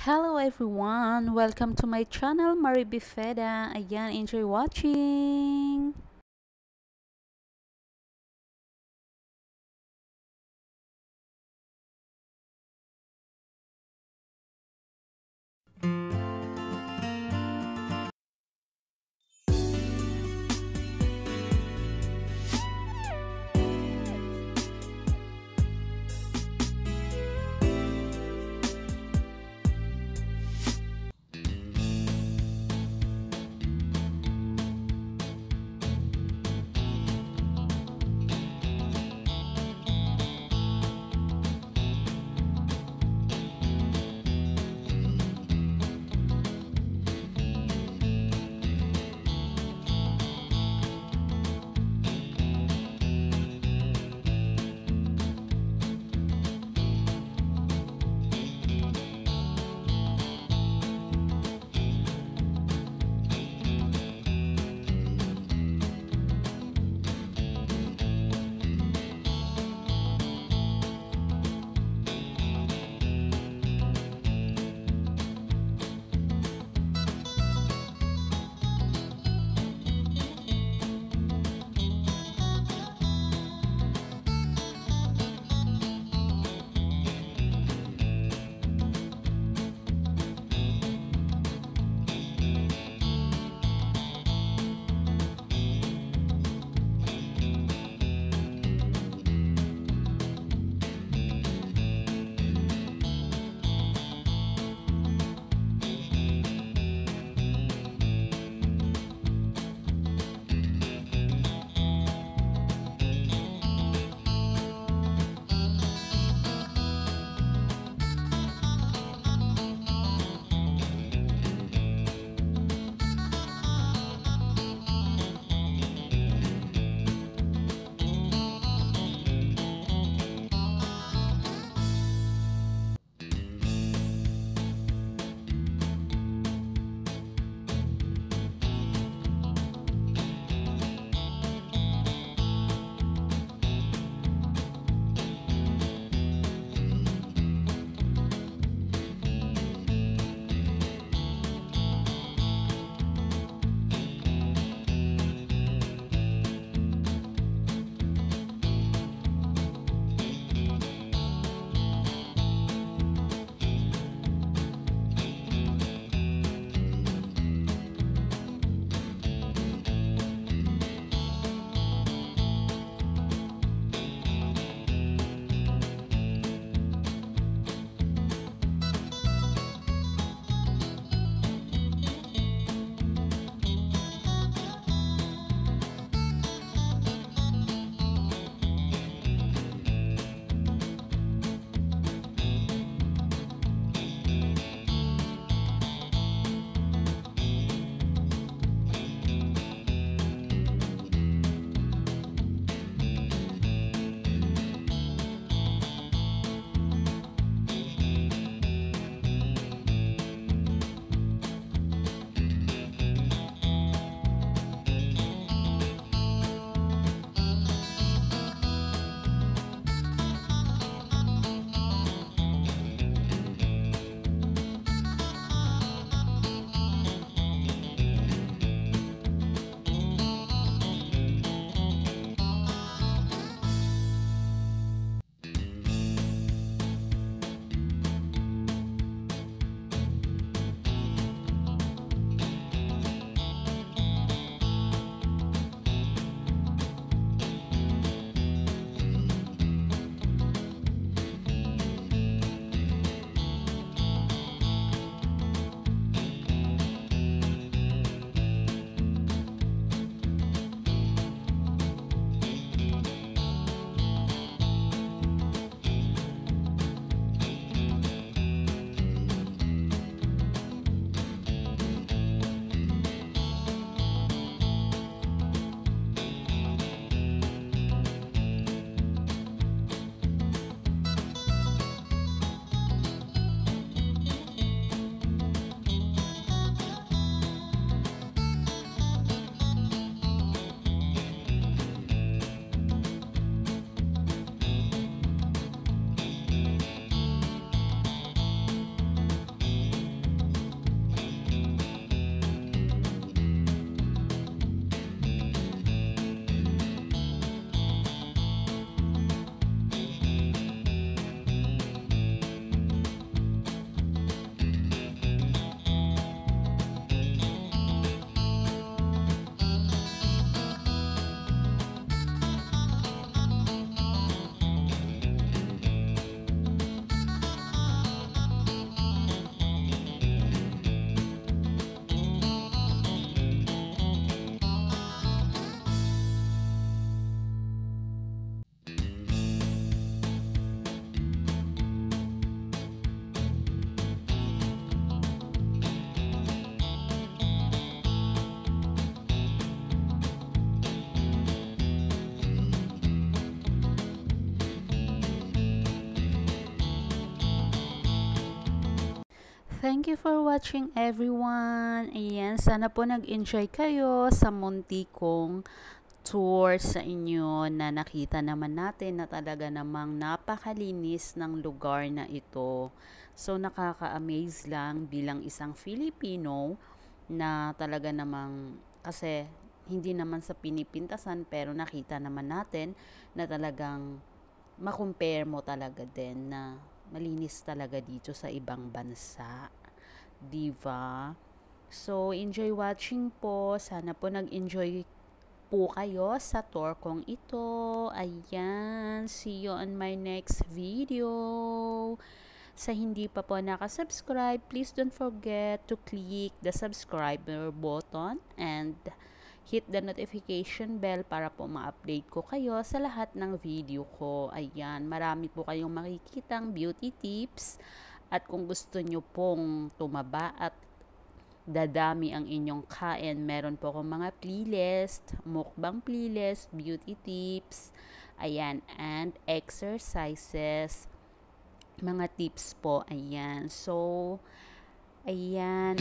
Hello everyone, welcome to my channel Mariby Feda. Ayan, enjoy watching. Thank you for watching everyone. Ayan, sana po nag-enjoy kayo sa munti kong tour sa inyo na nakita naman natin na talaga namang napakalinis ng lugar na ito. So nakaka-amaze lang bilang isang Filipino na talaga namang kasi hindi naman sa pinipintasan pero nakita naman natin na talagang makompare mo talaga din na malinis talaga dito sa ibang bansa. Diva? So, enjoy watching po. Sana po nag-enjoy po kayo sa tour kong ito. Ayan. See you on my next video. Sa hindi pa po nakasubscribe, please don't forget to click the subscriber button and hit the notification bell para po ma-update ko kayo sa lahat ng video ko. Ayan, marami po kayong makikitang beauty tips at kung gusto nyo pong tumaba at dadami ang inyong kain, meron po akong mga playlist, mukbang playlist, beauty tips, ayan, and exercises, mga tips po, ayan. So, ayan.